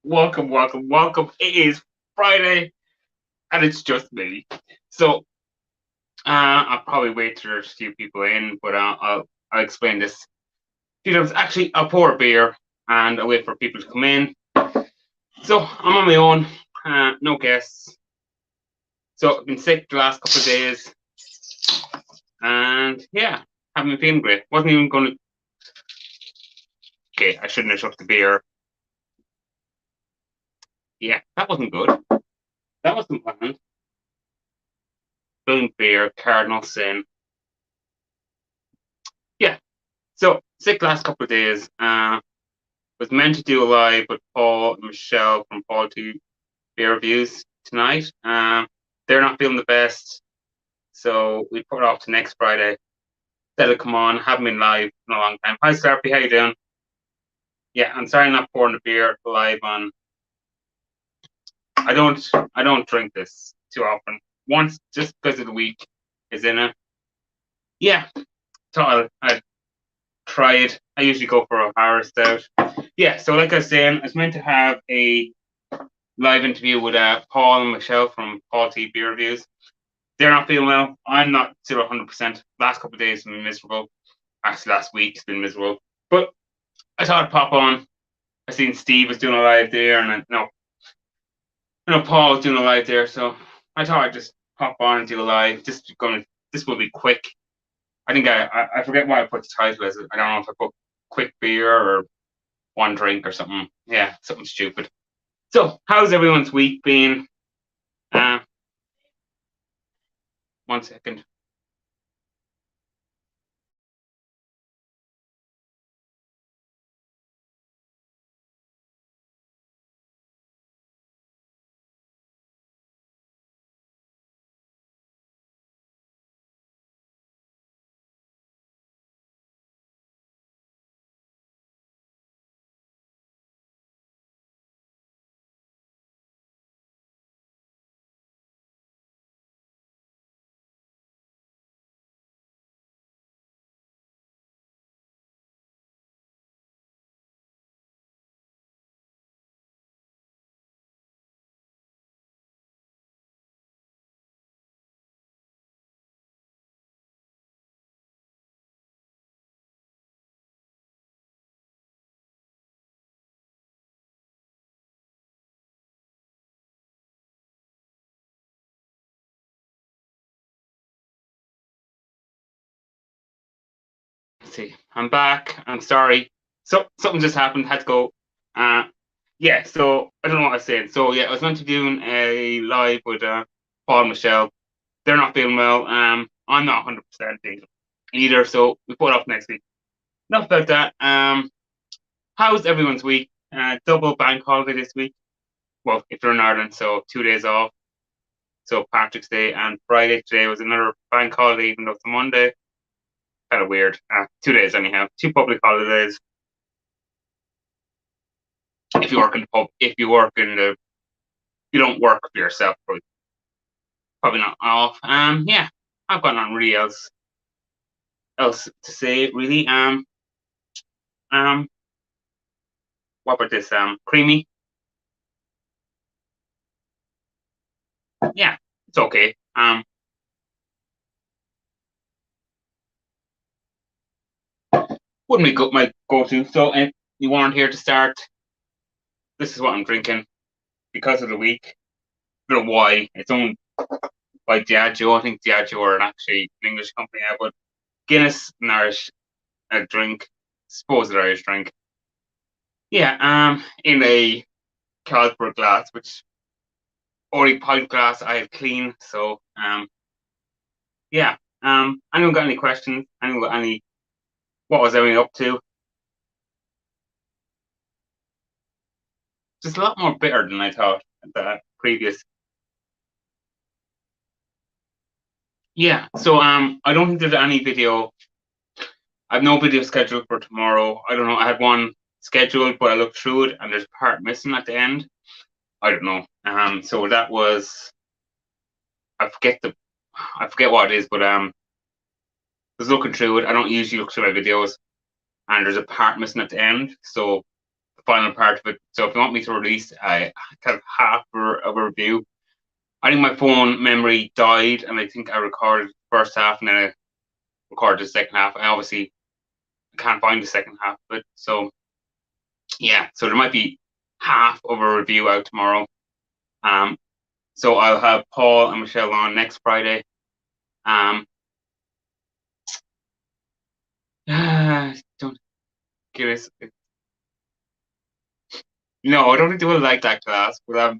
welcome. It is Friday, and it's just me. So, I'll probably wait till there's a few people in, but I'll explain this. Few times. Actually, I'll pour a beer and I'll wait for people to come in. So I'm on my own, no guests. So I've been sick the last couple of days, and yeah, haven't been feeling great. Wasn't even going to. Okay, I shouldn't have took the beer. Yeah, that wasn't good. That wasn't planned. Spilling beer, cardinal sin. Yeah, so sick last couple of days. Was meant to do a live with Paul and Michelle from Paul T Beer Reviews tonight. They're not feeling the best, so we put it off to next Friday. Said it'll come on. Haven't been live in a long time. Hi, Scarpy, how you doing? Yeah, I'm sorry I'm not pouring the beer live on. I don't drink this too often. Once, just because of the week is in it. Yeah, thought I'd try it. I usually go for a O'Hara Stout. Yeah, so like I was saying, I was meant to have a live interview with Paul and Michelle from Paul T Beer Reviews. They're not feeling well. I'm not still 100%. Last couple of days have been miserable. Actually, last week's been miserable. But I thought I'd pop on. I seen Steve was doing a live there, and Paul was doing a live there. So I thought I'd just pop on and do a live. This will be quick. I think I forget why I put the title as. I don't know if I put quick beer or one drink or something. Yeah, something stupid. So how's everyone's week been? Uh, 1 second. Let's see, I'm back. I'm sorry. So something just happened. Had to go. Uh, yeah. So I don't know what I was saying. So yeah, I was meant to do a live with Paul and Michelle. They're not feeling well. I'm not 100% either. So we put it off next week. Enough about that. How's everyone's week? Double bank holiday this week. Well, if you're in Ireland, so 2 days off. So Patrick's Day and Friday today was another bank holiday, even though it's a Monday. Kind of weird. 2 days anyhow. Two public holidays. If you work in the pub, if you work in the, you don't work for yourself, probably not off. Yeah, I've got nothing really else to say really. Um, what about this? Creamy. Yeah, it's okay. Wouldn't be my go-to. So if you weren't here to start, this is what I'm drinking because of the week. I don't know why. It's owned by Diageo. I think Diageo are actually an English company, yeah, but Guinness, an Irish drink, supposed Irish drink. Yeah, in a Carlsberg glass, which only pint glass I have clean. So, yeah. Anyone got any questions? Anyone got any? What was everyone up to? Just a lot more bitter than I thought. The previous. Yeah. So, I don't think there's any video. I have no video scheduled for tomorrow. I don't know. I had one scheduled, but I looked through it and there's a part missing at the end. I don't know. So that was I forget the I forget what it is, but I was looking through it. I don't usually look through my videos, and there's a part missing at the end. So final part of it. So if you want me to release kind of half of a review, I think my phone memory died, and I think I recorded the first half and then I recorded the second half. I obviously can't find the second half of it, so yeah. So there might be half of a review out tomorrow. So I'll have Paul and Michelle on next Friday. Don't give us. No, I don't do like that class, but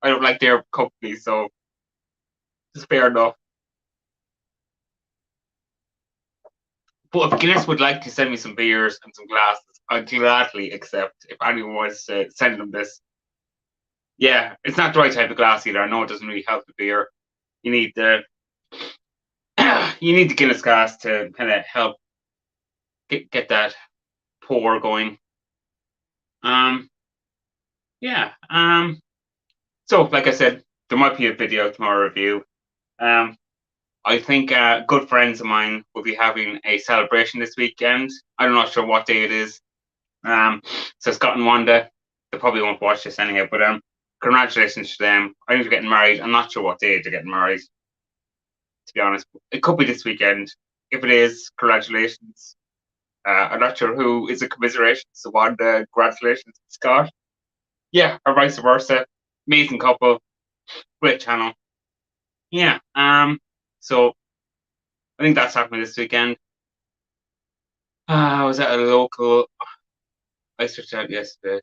I don't like their company, so it's fair enough. But if Guinness would like to send me some beers and some glasses, I'd gladly accept if anyone wants to send them this. Yeah, it's not the right type of glass either. I know it doesn't really help the beer. You need the you need the Guinness glass to kind of help get that pour going. Yeah. So like I said, there might be a video tomorrow review. I think good friends of mine will be having a celebration this weekend. I'm not sure what day it is. So Scott and Wanda, they probably won't watch this anyway, but congratulations to them. I think they're getting married. I'm not sure what day they're getting married, to be honest. It could be this weekend. If it is, congratulations. I'm not sure who is a commiseration. So Wanda, congratulations, Scott. Yeah, or vice versa. Amazing couple, great channel. Yeah. So I think that's happening this weekend. I was at a local Oyster Stout yesterday.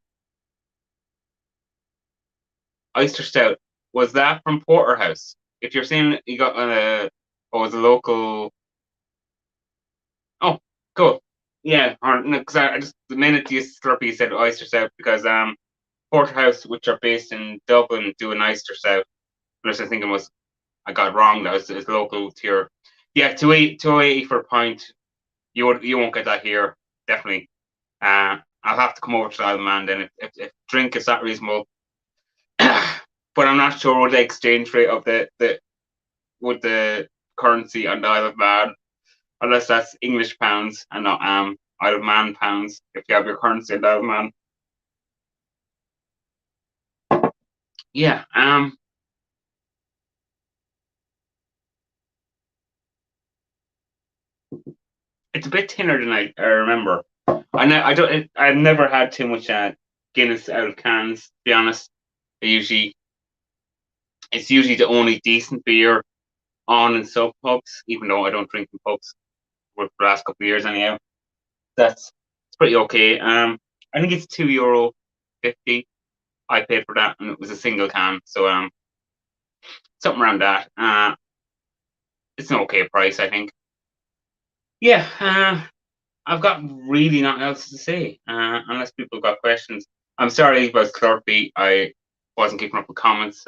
Oyster Stout, was that from Porterhouse? If you're saying you got was a local. Oh, cool. Yeah, because I just the minute you slurpy said Oyster Stout because Porterhouse, which are based in Dublin, do an Oyster Stout. And I was just thinking I got it wrong. That was local to your. Yeah, 280 for a pint. You won't get that here, definitely. I'll have to come over to the Isle of Man then if drink is that reasonable. But I'm not sure what the exchange rate of the with the currency on the Isle of Man, unless that's English pounds and not Isle of Man pounds. If you have your currency in the Isle of Man, yeah. It's a bit thinner than I remember. I've never had too much Guinness out of cans. To be honest, it's usually the only decent beer on in sub pubs, even though I don't drink in pubs for the last couple of years anyhow. It's pretty okay. I think it's €2.50. I paid for that, and it was a single can, so something around that. It's an okay price, I think. Yeah, I've got really nothing else to say, unless people got questions. I'm sorry about Slurpee. I wasn't keeping up with comments.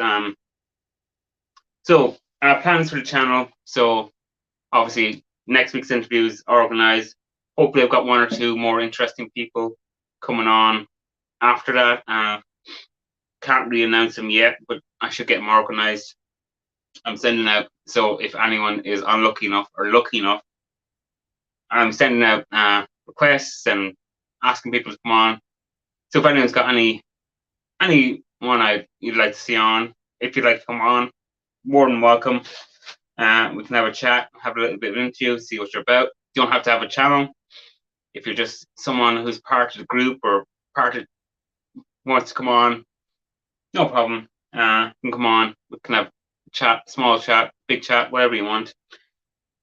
So plans for the channel. So obviously next week's interviews are organized. Hopefully I've got one or two more interesting people coming on after that. Can't really announce them yet, but I should get them organized. I'm sending out, so if anyone is unlucky enough or lucky enough, I'm sending out requests and asking people to come on. So if anyone's got anyone you'd like to see on, if you'd like to come on, more than welcome. We can have a chat, have a little bit of an interview, see what you're about. You don't have to have a channel. If you're just someone who's part of the group or wants to come on, no problem. You can come on. We can have a chat, small chat, big chat, whatever you want.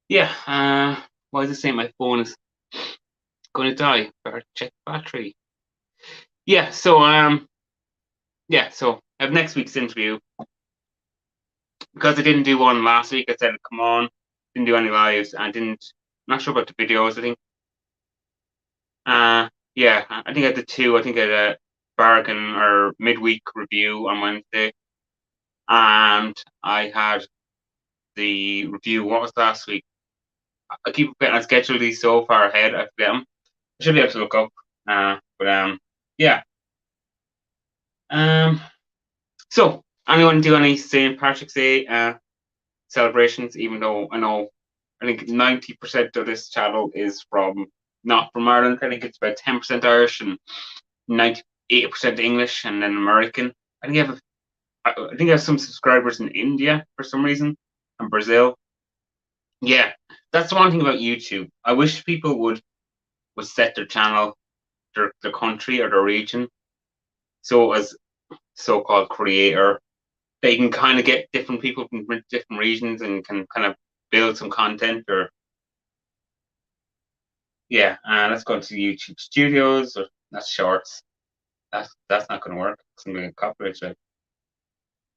Yeah. Why is it saying my phone is going to die? Better check battery. Yeah. So So I have next week's interview. Because I didn't do one last week, I said come on. Didn't do any lives. Not sure about the videos. I think. Yeah. I think I did two. I think I had a bargain or midweek review on Wednesday, and I had the review. What was last week? I keep forgetting I scheduled these so far ahead. I forget them. I should be able to look up. Yeah. So anyone do any St. Patrick's Day celebrations? Even though I think 90% of this channel is not from Ireland. I think it's about 10% Irish and 98% English and then American. I think I have some subscribers in India for some reason and Brazil. Yeah, that's the one thing about YouTube. I wish people would set their channel, their country or their region. So as so-called creator, they can kind of get different people from different regions and can kind of build some content or yeah. Let's go to YouTube Studios or that's Shorts. That's not going to work. It's going to be a copyright strike.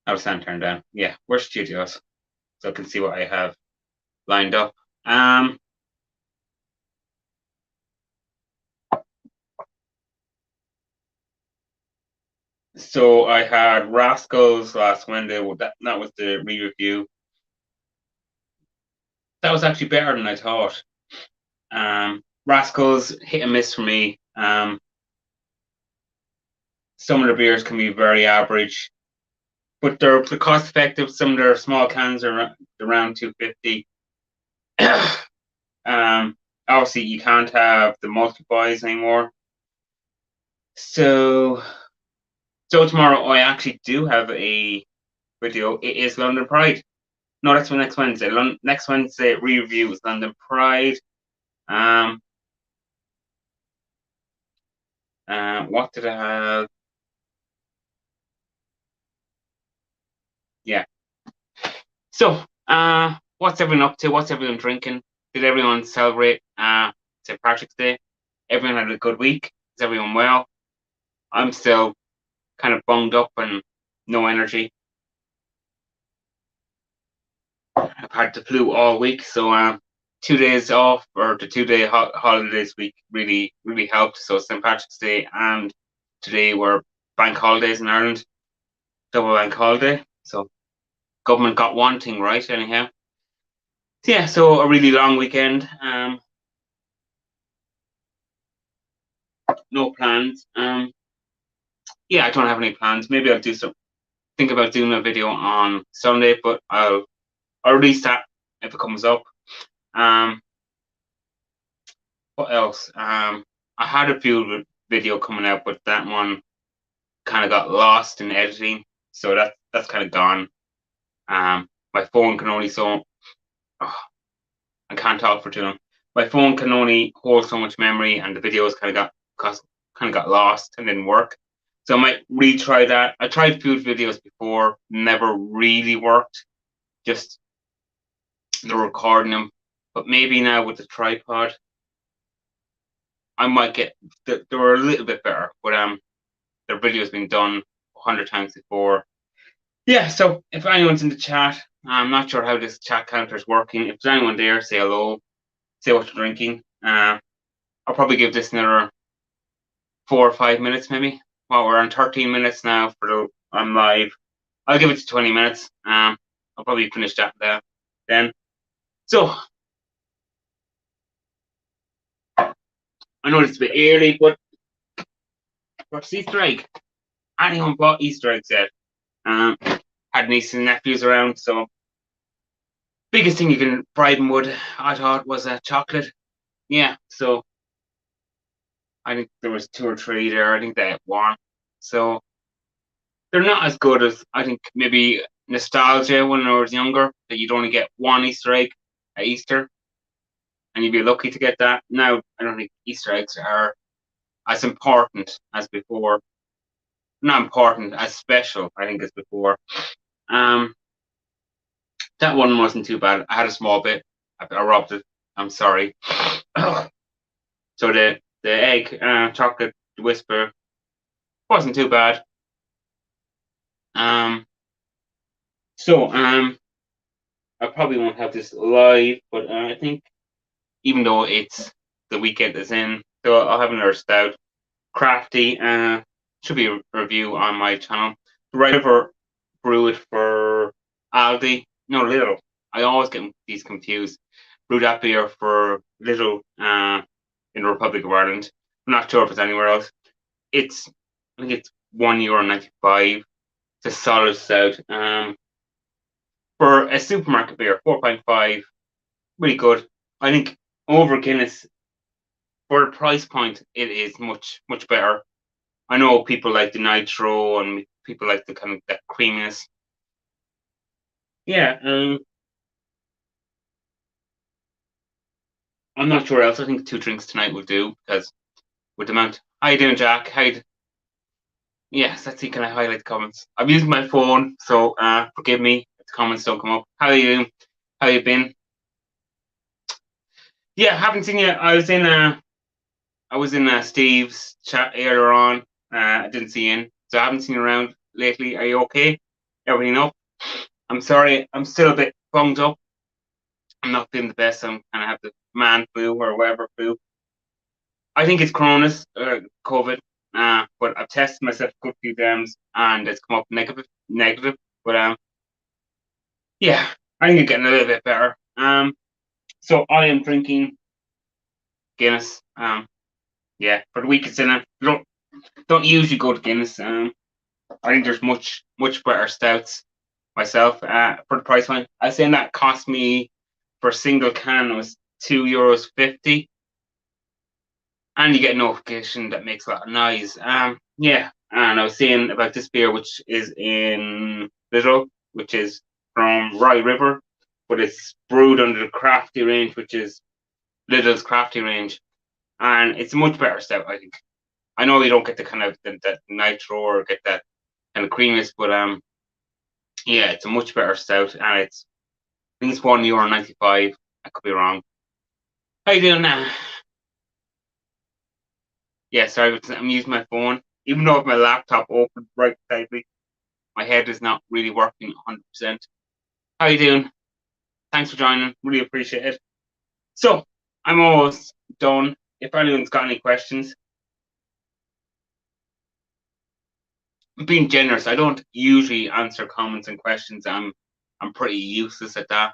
I'll stand turned down. Yeah, where's Studios? So I can see what I have lined up. So I had Rascals last Wednesday. Well, that was the re-review. That was actually better than I thought. Rascals hit and miss for me. Some of the beers can be very average, but they're cost effective. Some of their small cans are around 250. Obviously you can't have the multi-buys anymore. So tomorrow I actually do have a video. It is London Pride. No, that's for next Wednesday. Next Wednesday re-review is London Pride. What did I have? Yeah. So, what's everyone up to? What's everyone drinking? Did everyone celebrate St. Patrick's Day? Everyone had a good week. Is everyone well? I'm still kind of bunged up and no energy. I've had the flu all week, so 2 days off or the 2 day holiday this week really helped. So St. Patrick's Day and today were bank holidays in Ireland, double bank holiday. So government got one thing right anyhow. So yeah, so a really long weekend. No plans. Yeah, I don't have any plans. Maybe I'll think about doing a video on Sunday, but I'll release that if it comes up. What else? I had a few video coming out, but that one kind of got lost in editing, so that's kind of gone. My phone can only I can't talk for too long. My phone can only hold so much memory, and the videos kind of got lost and didn't work. So I might retry that. I tried food videos before, never really worked. Just the recording them, but maybe now with the tripod, I might get. They were a little bit better, but their video's been done 100 times before. Yeah. So if anyone's in the chat, I'm not sure how this chat counter is working. If there's anyone there, say hello, say what you're drinking. I'll probably give this another 4 or 5 minutes, maybe. Well, we're on 13 minutes now I'm live. I'll give it to 20 minutes. I'll probably finish that then. So I know it's a bit early, but what's Easter egg? Anyone bought Easter eggs yet? Had nieces and nephews around, so biggest thing you can bribe them with, I thought, was a chocolate. Yeah, so I think there was 2 or 3 there. I think they had 1. So they're not as good as I think maybe nostalgia when I was younger, that you'd only get 1 Easter egg at Easter and you'd be lucky to get that. Now I don't think Easter eggs are as important as before. Not important, as special, I think, as before. That one wasn't too bad. I had a small bit. I robbed it. I'm sorry. So the egg chocolate whisper wasn't too bad. I probably won't have this live, but I think even though it's the weekend is in, so I'll have another stout. Crafty should be a review on my channel. Right over brew it for Aldi. No, Lidl. I always get these confused. Brew that beer for Lidl in the Republic of Ireland. I'm not sure if it's anywhere else. I think it's €1.95. It's a solid stout. For a supermarket beer, 4.5, really good. I think over Guinness, for the price point, it is much better. I know people like the nitro and people like the kind of that creaminess. Yeah, I'm not sure else. I think 2 drinks tonight will do because with the amount. How you doing, Jack? Yes, let's see. Can I highlight the comments? I'm using my phone, so forgive me if the comments don't come up. How are you? How you been? Yeah, haven't seen you. I was in Steve's chat earlier on. I didn't see you in, so I haven't seen you around lately. Are you okay? Everything up? I'm sorry. I'm still a bit bunged up. I'm not feeling the best. I'm kind of have the man flu or whatever flu. I think it's Corona's COVID. But I've tested myself a good few times and it's come up negative. Negative. But yeah, I think it's getting a little bit better. So I am drinking Guinness. Yeah, for the week it's in it. Don't usually go to Guinness. I think there's much better stouts myself. For the price point, I saying that cost me for a single can was €2.50, and you get a notification that makes a lot of noise. Yeah, and I was saying about this beer, which is in Little, which is from Rye River, but it's brewed under the Crafty range, which is Little's Crafty range, and it's a much better stout, I think. I know you don't get the kind of that nitro or get that kind of creaminess, but yeah, it's a much better stout, and I think it's €1.95. I could be wrong. How you doing now? Yeah, sorry, I'm using my phone. Even though I have my laptop open right beside me, my head is not really working 100%. How you doing? Thanks for joining. Really appreciate it. So, I'm almost done. If anyone's got any questions, I'm being generous. I don't usually answer comments and questions. I'm pretty useless at that.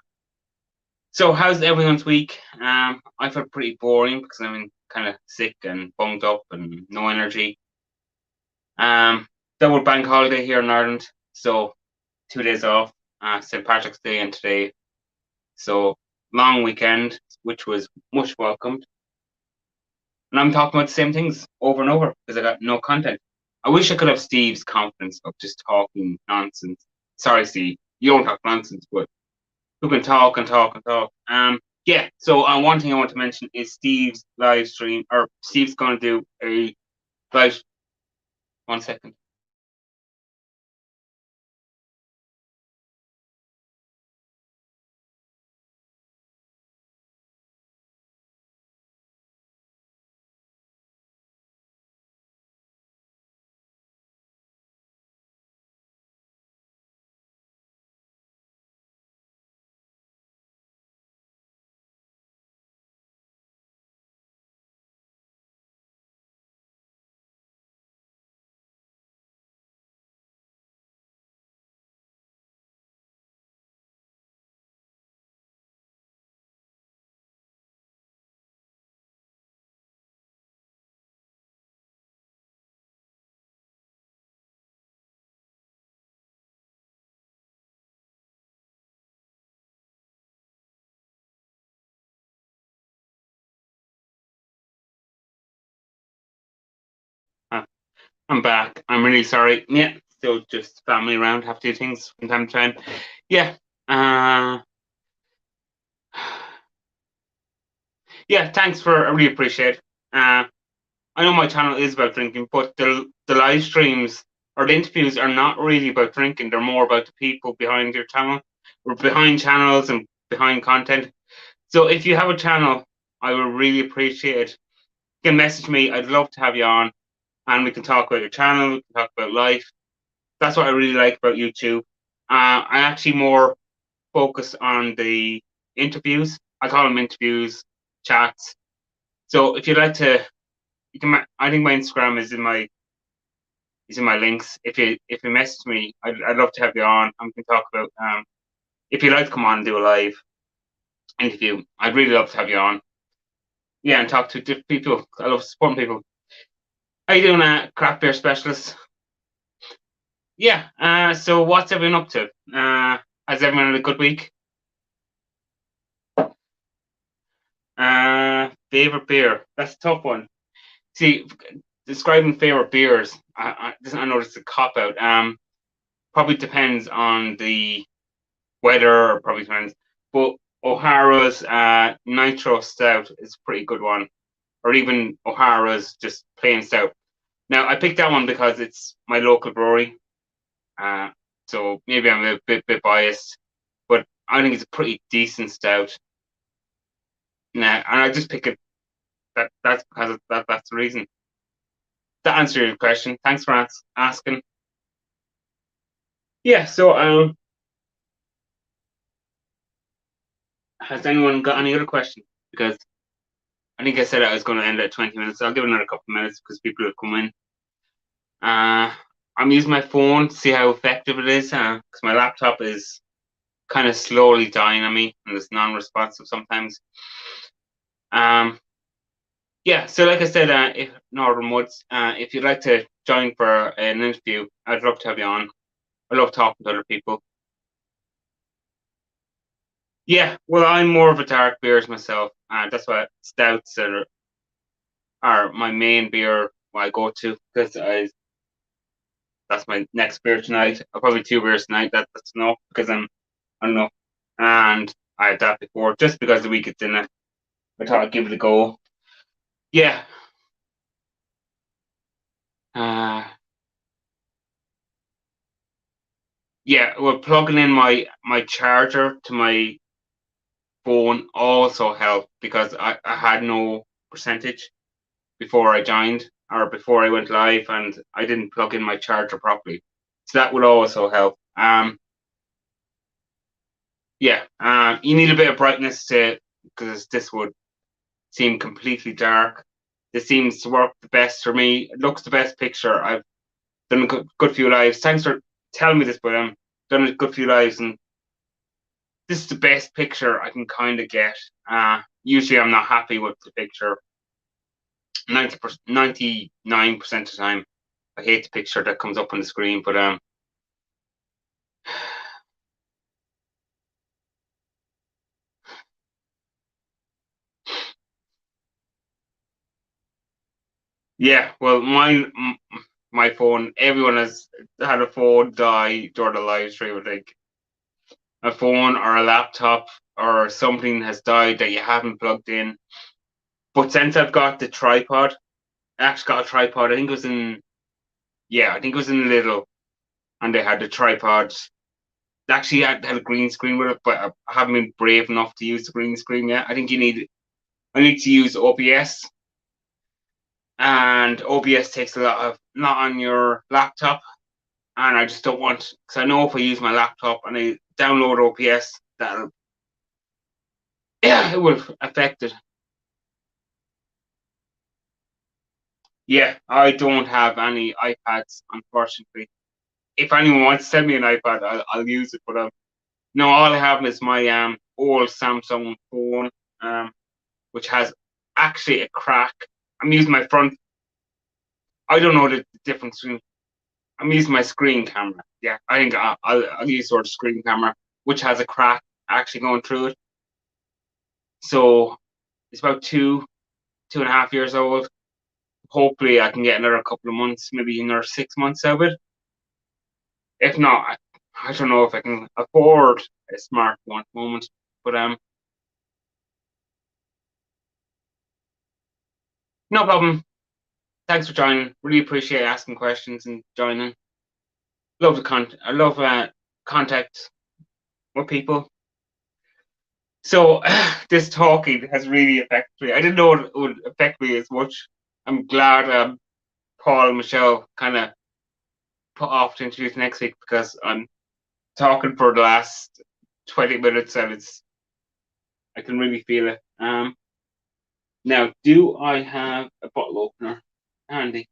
So, how's everyone's week? I felt pretty boring because I'm kind of sick and bunged up and no energy. Double bank holiday here in Ireland, so 2 days off, St. Patrick's Day and today. So long weekend, which was much welcomed. And I'm talking about the same things over and over because I got no content. I wish I could have Steve's confidence of just talking nonsense. Sorry, Steve, you don't talk nonsense, but who can talk and talk and talk. Yeah. So one thing I want to mention is Steve's live stream, or Steve's going to do a live. 1 second. Uh, I'm back. I'm really sorry. Yeah, still just family around, have to do things from time to time. Yeah. Uh, yeah, thanks for I really appreciate it. I know my channel is about drinking, but the live streams or the interviews are not really about drinking. They're more about the people behind your channel or behind channels and behind content. So if you have a channel, I would really appreciate it. You can message me. I'd love to have you on and we can talk about your channel, we can talk about life. That's what I really like about YouTube. I actually more focus on the interviews. I call them interviews, chats. So if you'd like to, you can. I think my Instagram is in my links. If you message me, I'd love to have you on. And we can talk about if you'd like to come on and do a live interview. I'd really love to have you on. Yeah, and talk to different people. I love supporting people. How you doing, craft beer specialist? Yeah. So what's everyone up to? Has everyone had a good week? Favorite beer? That's a tough one. See, describing favorite beers, I know it's a cop out. Probably depends on the weather, or probably depends. But O'Hara's Nitro Stout is a pretty good one, or even O'Hara's just plain stout. Now I picked that one because it's my local brewery, uh, so maybe I'm a bit biased, but I think it's a pretty decent stout. Nah, and I just pick it. That's because of that. That's the reason. That answered your question. Thanks for asking. Yeah. So has anyone got any other questions? Because I think I said I was going to end at 20 minutes. So I'll give it another couple of minutes because people have come in. I'm using my phone to see how effective it is because my laptop is kind of slowly dying on me and it's non-responsive sometimes. Yeah, so like I said, if Northern Woods, if you'd like to join for an interview, I'd love to have you on. I love talking to other people. Yeah, well, I'm more of a dark beers myself. That's why stouts are my main beer I go to because that's my next beer tonight. I'll probably 2 beers tonight. That's enough because I don't know. And I had that before just because the week it's in it. I thought I'd give it a go. Yeah. Uh, yeah, well, plugging in my charger to my phone also helped because I had no percentage before I joined or before I went live and I didn't plug in my charger properly. So that would also help. Yeah, you need a bit of brightness to because this would seem completely dark. This seems to work the best for me. It looks the best picture. I've done a good few lives. Thanks for telling me this, but done a good few lives and this is the best picture I can kind of get. Usually I'm not happy with the picture. 99% of the time, I hate the picture that comes up on the screen, but yeah, well, my phone, everyone has had a phone die during the live stream. I think a phone or a laptop or something has died that you haven't plugged in. But since I've got the tripod, I actually got a tripod. I think it was in, yeah, I think it was in Lidl, and they had the tripod. They actually had a green screen with it, but I haven't been brave enough to use the green screen yet. I think I need to use OBS, and OBS takes a lot of not on your laptop, and I just don't want because I know if I use my laptop and I download OBS, that yeah, it will affect it. Yeah, I don't have any iPads, unfortunately. If anyone wants to send me an iPad, I'll use it. But no, all I have is my old Samsung phone, which has actually a crack. I'm using my front. I don't know the difference between. I'm using my screen camera. Yeah, I think I'll use sort of screen camera, which has a crack actually going through it. So it's about 2.5 years old. Hopefully, I can get another couple of months, maybe another 6 months out of it. If not, I don't know if I can afford a smartphone at the moment. But no problem. Thanks for joining. Really appreciate asking questions and joining. I love contact with people. So this talking has really affected me. I didn't know it would affect me as much. I'm glad Paul and Michelle kind of put off to introduce next week because I'm talking for the last 20 minutes and I can really feel it. Now, do I have a bottle opener handy?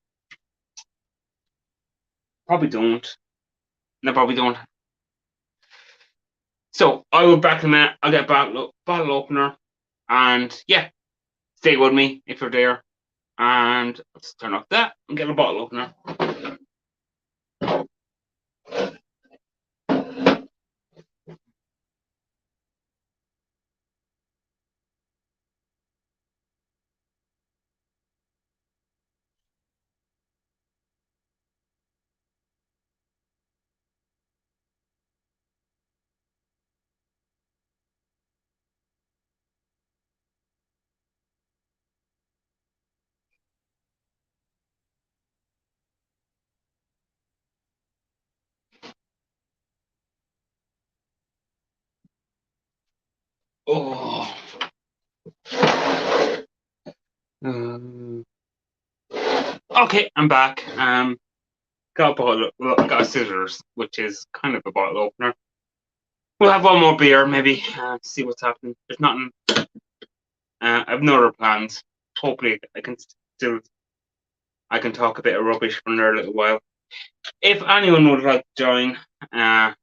Probably don't. No, probably don't. So I will back in a minute. I'll get a bottle opener, and yeah, stay with me if you're there. And let's turn off that and get a bottle opener. Oh. Um, okay, I'm back. Got scissors, which is kind of a bottle opener. We'll have one more beer, maybe. See what's happening. There's nothing. I have no other plans. Hopefully, I can talk a bit of rubbish for another little while. If anyone would like to join, I'll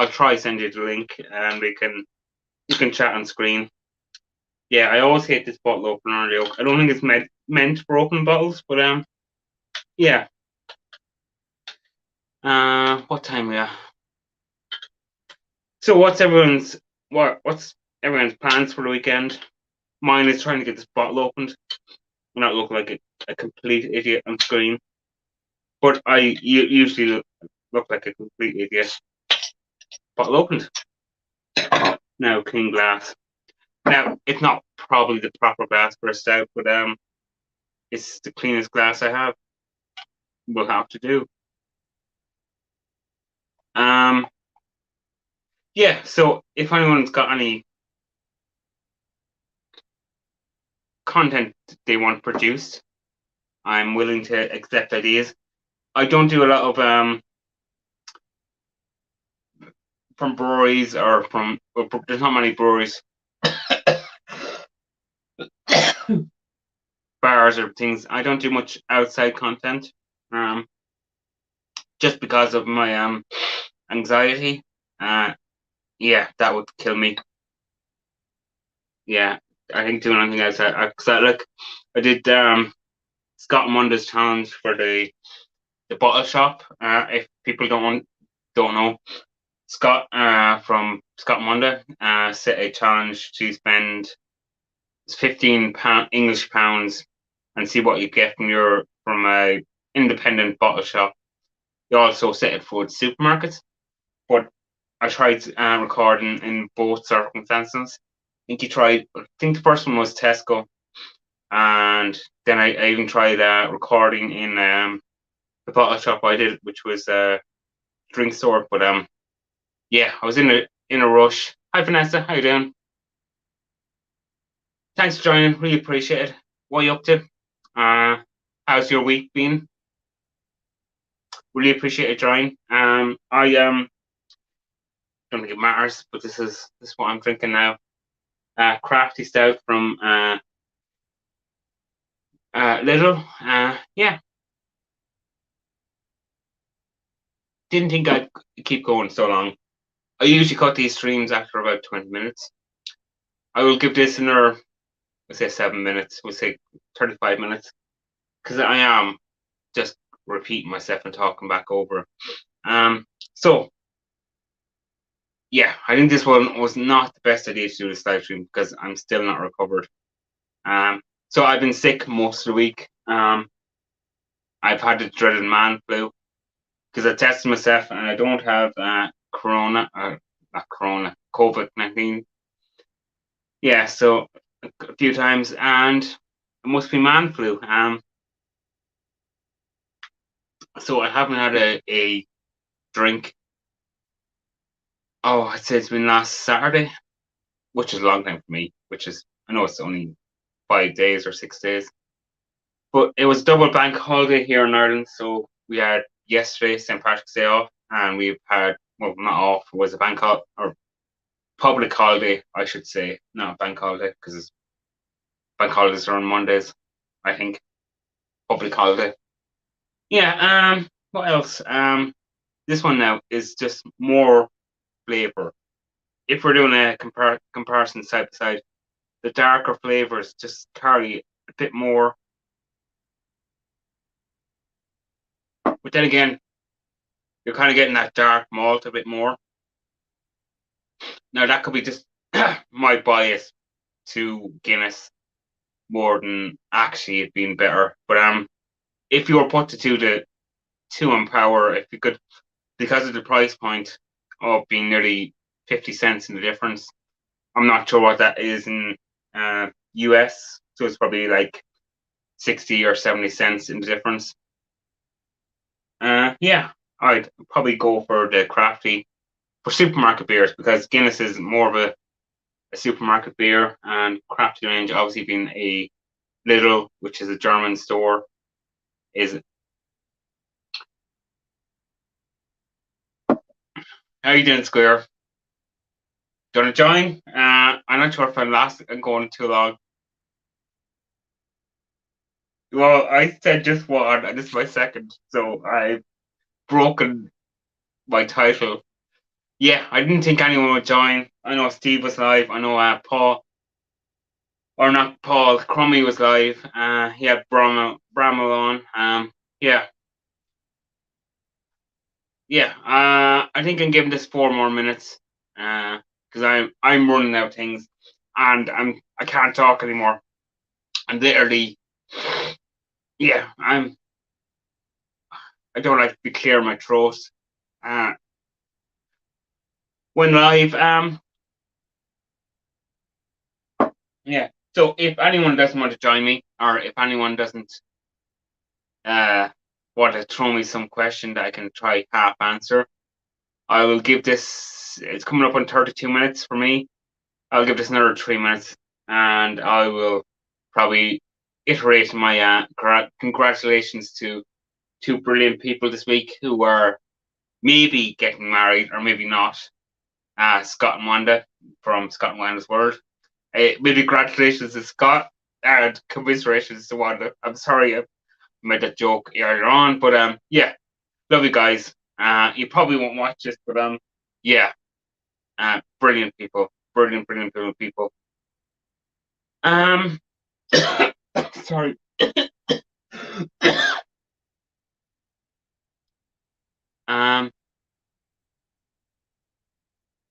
try send you the link, and you can chat on screen. Yeah, I always hate this bottle opener joke. I don't think it's meant for open bottles, but yeah. What time we are? So what's everyone's plans for the weekend? Mine is trying to get this bottle opened, not look like a complete idiot on screen. But I usually look like a complete idiot. Bottle opened. Now clean glass. Now it's not probably the proper glass for a stout, but it's the cleanest glass I have. Will have to do. Yeah. So if anyone's got any content they want produced, I'm willing to accept ideas. I don't do a lot of from breweries or from. There's not many breweries, bars or things. I don't do much outside content, just because of my anxiety. Yeah, that would kill me. Yeah, I think doing anything outside. I did Scott Munda's challenge for the bottle shop. If people don't know, Scott from Scott Munda set a challenge to spend £15 English pounds and see what you get from a independent bottle shop. He also set it for supermarkets, but I tried recording in both circumstances. I think the first one was Tesco, and then I even tried recording in the bottle shop I did, which was a drink store. But yeah, I was in a rush. Hi Vanessa, how you doing? Thanks for joining. Really appreciate it. What are you up to? How's your week been? Really appreciate it joining. I don't think it matters, but this is what I'm drinking now. Crafty stout from Lidl. Yeah, didn't think I'd keep going so long. I usually cut these streams after about 20 minutes. I will give this another, let's say 7 minutes. We'll say 35 minutes, because I am just repeating myself and talking back over. So yeah, I think this one was not the best idea to do this live stream because I'm still not recovered. So I've been sick most of the week. I've had the dreaded man flu because I tested myself and I don't have corona, or not corona, COVID-19. Yeah, so a few times, and it must be man flu. So I haven't had a drink. Oh, I'd say it's been last Saturday, which is a long time for me. I know it's only 5 days or 6 days, but it was double bank holiday here in Ireland. So we had yesterday St. Patrick's Day off, and we've had, well, not off, it was a bank holiday or public holiday, I should say, not bank holiday, because bank holidays are on Mondays, I think. Public holiday. Yeah. What else? This one now is just more flavor. If we're doing a comparison side by side, the darker flavors just carry a bit more. But then again, you're kind of getting that dark malt a bit more. Now that could be just my bias to Guinness more than actually it being better. But if you were put to two on power, if you could, because of the price point of being nearly 50 cents in the difference, I'm not sure what that is in US, so it's probably like 60 or 70 cents in the difference. Yeah, I'd probably go for the crafty for supermarket beers because Guinness is more of a a supermarket beer, and Crafty Range obviously being a Lidl, which is a German store, is. How you doing, Square? Do you want to join? I'm not sure if I'm going too long. Well, I said just one, and this is my second, so I've broken my title. Yeah, I didn't think anyone would join. I know Steve was live. I know Paul, or not Paul, Crummy was live. He had Bramwell on. Yeah, yeah. I think I'm giving this 4 more minutes. Because I'm running out of things, and I can't talk anymore. I'm literally, yeah. I don't like to be clear in my throat. Uh, when live. Yeah. So if anyone doesn't want to join me, or if anyone doesn't uh want to throw me some question that I can try half answer, I will give this. It's coming up on 32 minutes for me. I'll give this another 3 minutes, and I will probably iterate my congratulations to two brilliant people this week who are maybe getting married or maybe not. Scott and Wanda from Scott and Wanda's World. Maybe congratulations to Scott and commiserations to Wanda. I'm sorry I made that joke earlier on, but yeah, love you guys. You probably won't watch this, but yeah, brilliant people, brilliant people. Um, sorry. um,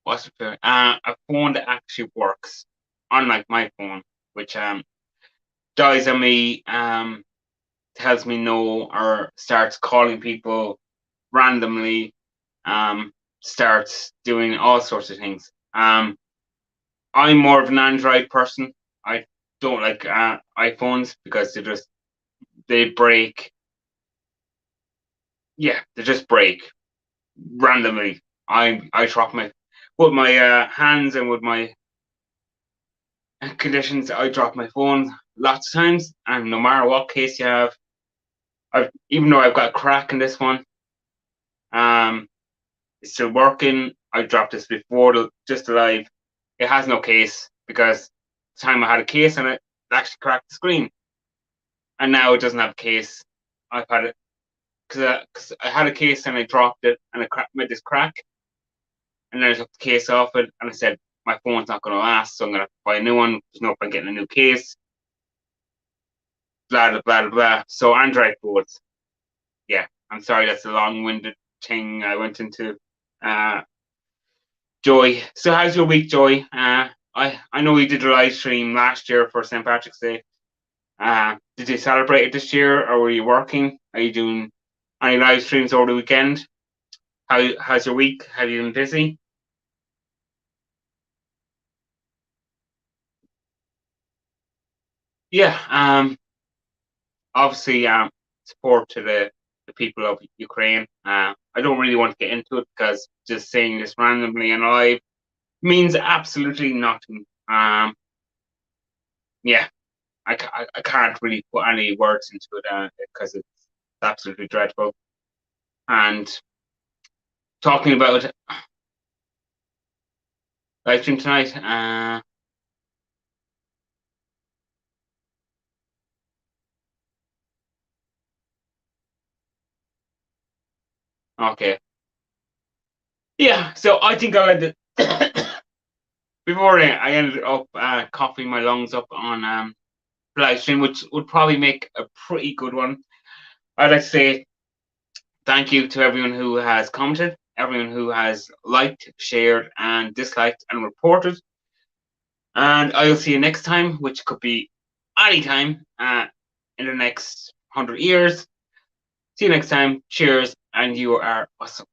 what's it? A phone that actually works, unlike my phone, which dies on me, tells me no, or starts calling people randomly, starts doing all sorts of things. I'm more of an Android person. I don't like iPhones because they break. Yeah, they just break randomly. I drop my with my hands and with my conditions. I drop my phone lots of times, and no matter what case you have, even though I've got a crack in this one, um, it's still working. I dropped this before just live. It has no case because the time I had a case on it, it actually cracked the screen, and now it doesn't have a case. I've had it because I had a case and I dropped it and it made this crack, and then I took the case off it and I said my phone's not going to last, so I'm going to buy a new one. There's no point getting a new case. Blah blah blah blah. So Android phones. Yeah, I'm sorry that's a long-winded thing I went into. Uh, Joy. So how's your week, Joy? I know we did a live stream last year for St. Patrick's Day. Did you celebrate it this year, or were you working? Are you doing any live streams over the weekend? How's your week? Have you been busy? Yeah. Obviously, support to the people of Ukraine. I don't really want to get into it because just saying this randomly and live means absolutely nothing. Yeah, I can't really put any words into it because it's absolutely dreadful. And talking about live stream tonight, okay. Yeah, so I think I had before I ended up coughing my lungs up on live stream, which would probably make a pretty good one. I'd like to say thank you to everyone who has commented, everyone who has liked, shared, and disliked and reported. And I'll see you next time, which could be any time in the next 100 years. See you next time. Cheers, and you are awesome.